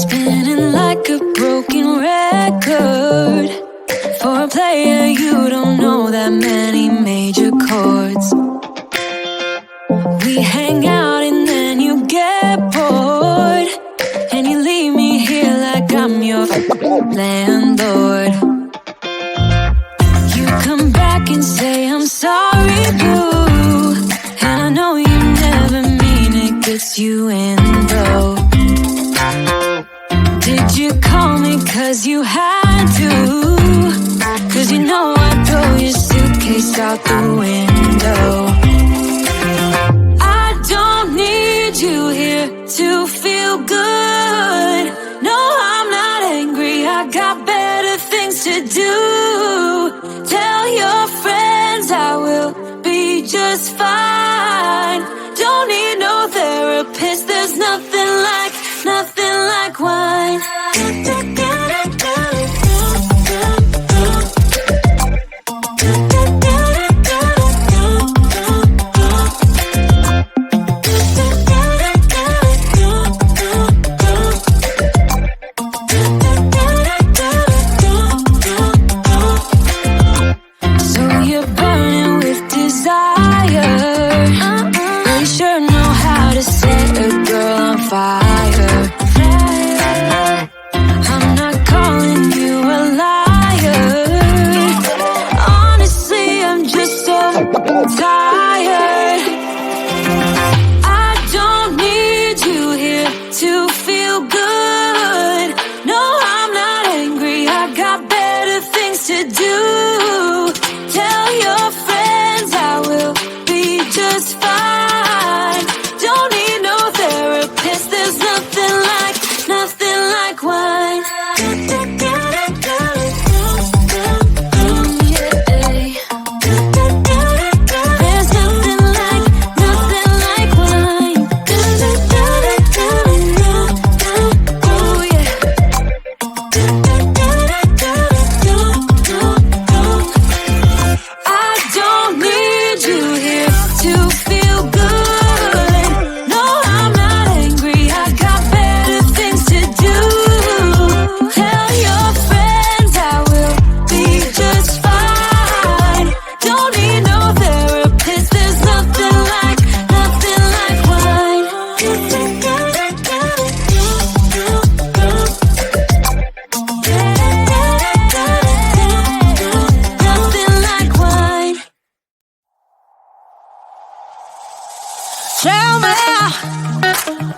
Spinning like a broken record. For a player, you don't know that many major chords. We hang out and then you get bored, and you leave me here like I'm your landlord. You come back and say I'm sorry, boo, and I know you never mean it, gets you in though. Did you call me cause you had to? Cause you know I'd throw your suitcase out the window. I don't need you here to feel good. No, I'm not angry, I got better things to do. Tell your friends I will be just fine. Don't need no therapist, there's nothing like wine.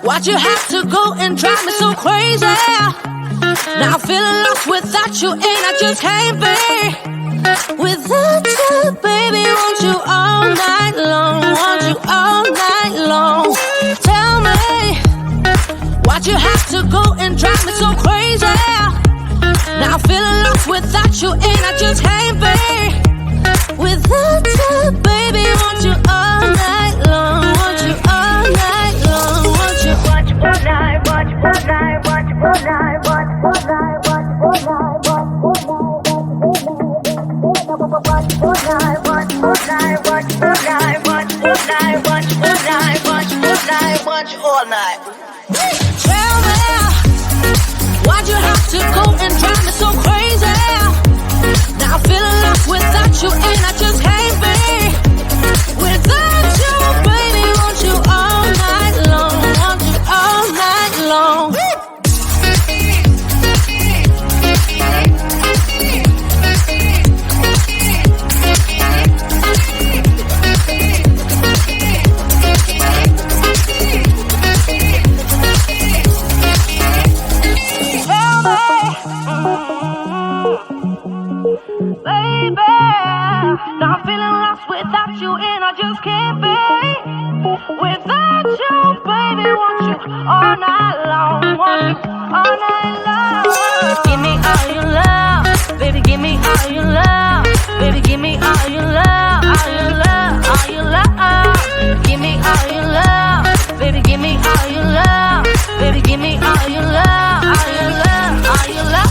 Why'd you have to go and drive me so crazy? Now I'm feeling lost without you, and I just can't be without you, baby. Want you all night long, want you all night long. Tell me, why'd you have to go and drive me so crazy? Now I'm feeling lost without you, and I just can't be without you, baby. Want you all night long, want you all night long, want you. Watch all night, watch all night, watch all night, watch all night, watch all night, watch all night, watch all night, watch all night, watch all night, watch all night, watch all night, watch all night. Tell me, why'd you have to go and drive me so crazy? Now I'm feeling lost without you, and I just can't be without you, baby. Want you all night long, want you all night long. Baby, now I'm feeling lost without you, and I just can't be without you, baby. Want you all night long, want you all night long. Give me all your love, baby. Give me all your love, baby. Give me all your love, all your love, all your love. Give me all your love, baby. Give me all your love, baby. Give me all your love, all your love, all your love.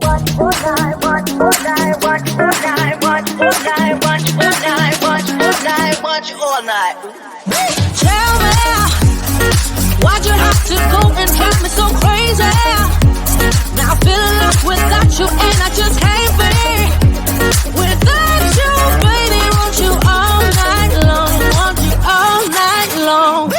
Watch all night, watch all night, watch all night, watch all night, watch all night. got you all night. Tell me, why'd you have to go and drive me so crazy? Now I'm feeling lost without you, and I just can't be without you, baby. Want you all night long, want you all night long.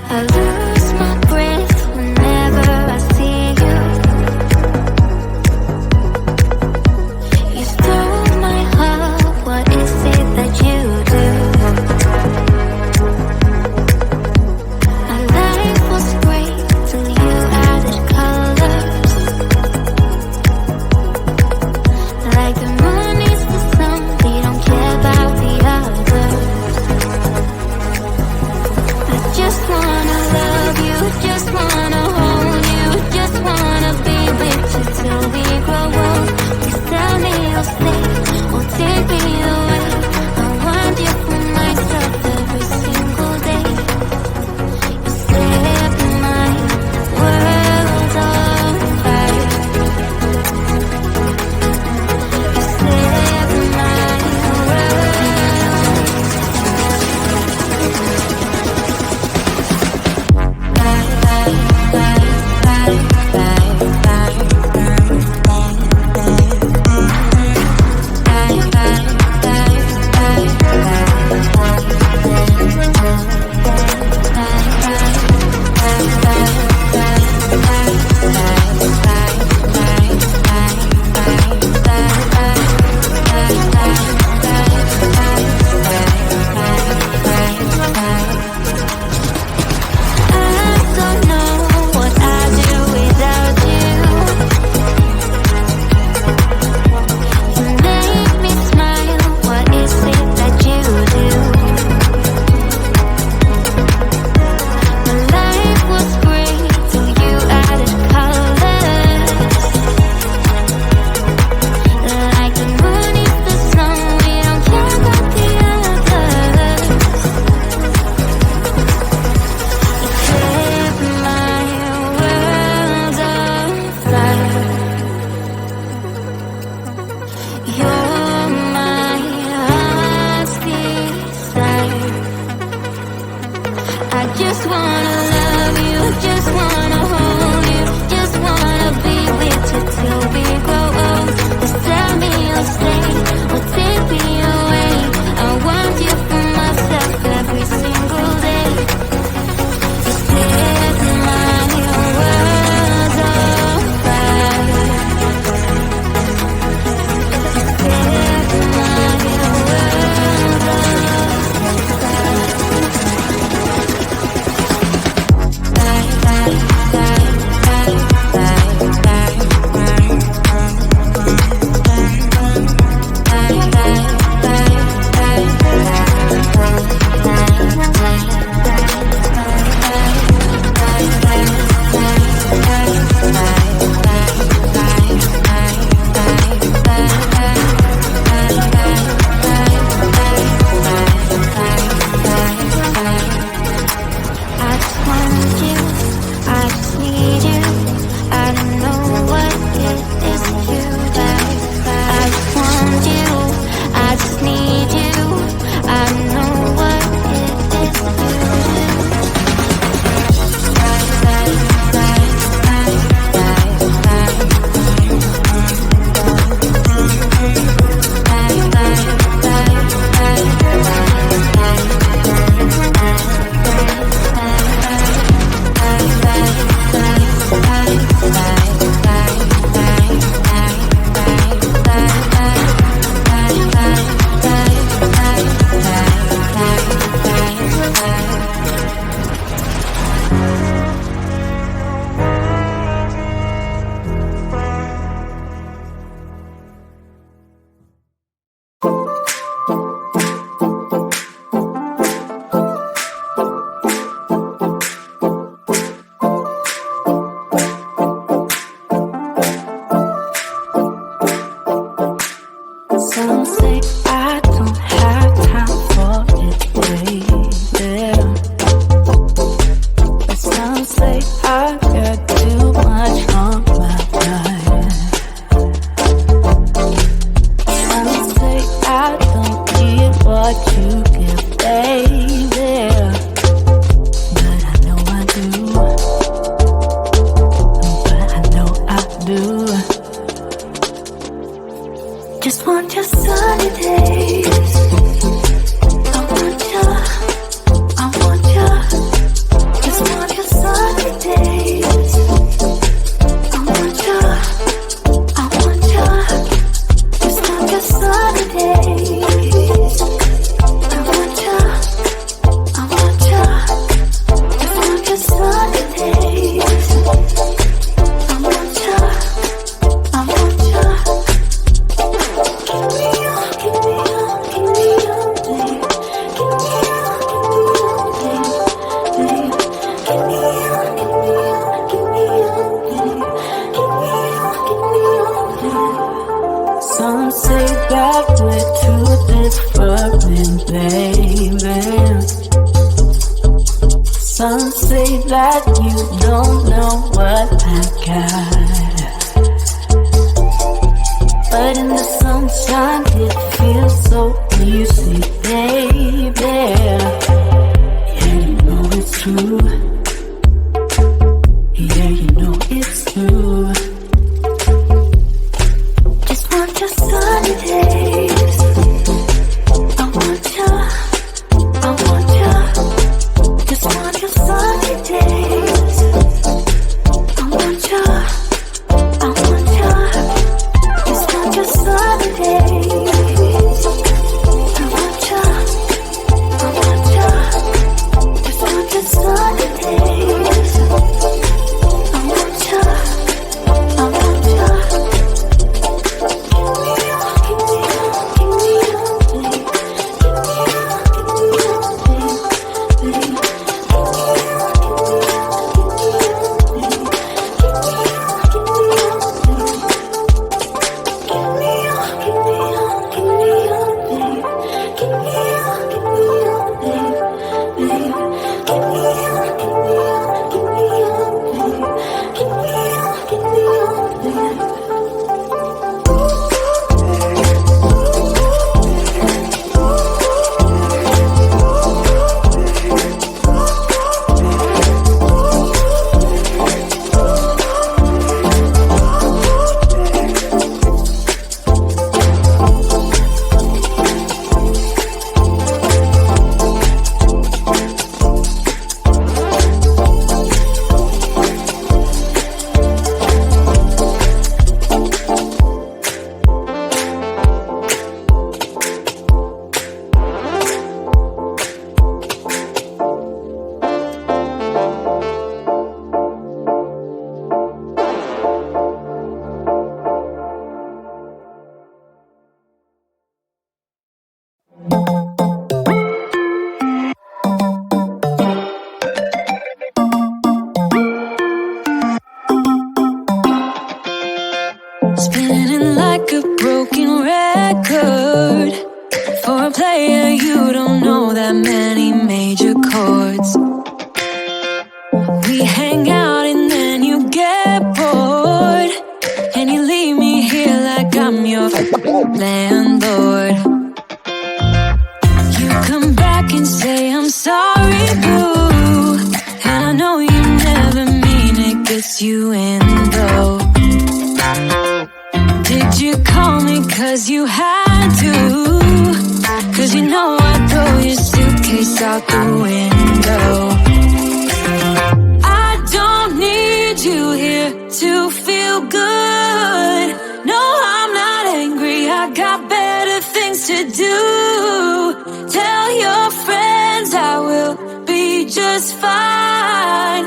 I lose my breath whenever I see you. You stole my heart, what is it that you do? My life was great till you added colors. Like the moon is the sun, we don't care about the others. I just wanna love you, just wanna hold you, just wanna be with you till we grow old. Please tell me you'll stay or take me away. I want you for myself every single day. You set my world on fire. You set my Some say that you don't know what I got, but in the sunshine it feels so easy, baby. Yeah, you know it's true. Yeah, you know it's true. Just want your sunny days. I want you. I want you. Just want your sunny days. I want you. I want you. Just want your sunny days. I want you. I want you. Just want your sunny days. I want you. I want you. Spinning like a broken record. For a player, you don't know that many major chords. We hang out and then you get bored, and you leave me here like I'm your landlord. You come back and say I'm sorry, boo, and I know you never mean it, gets you in though. Did you call me cause you had to? Cause you know I'd throw your suitcase out the window. I don't need you here to feel good. No, I'm not angry, I got better things to do. Tell your friends I will be just fine.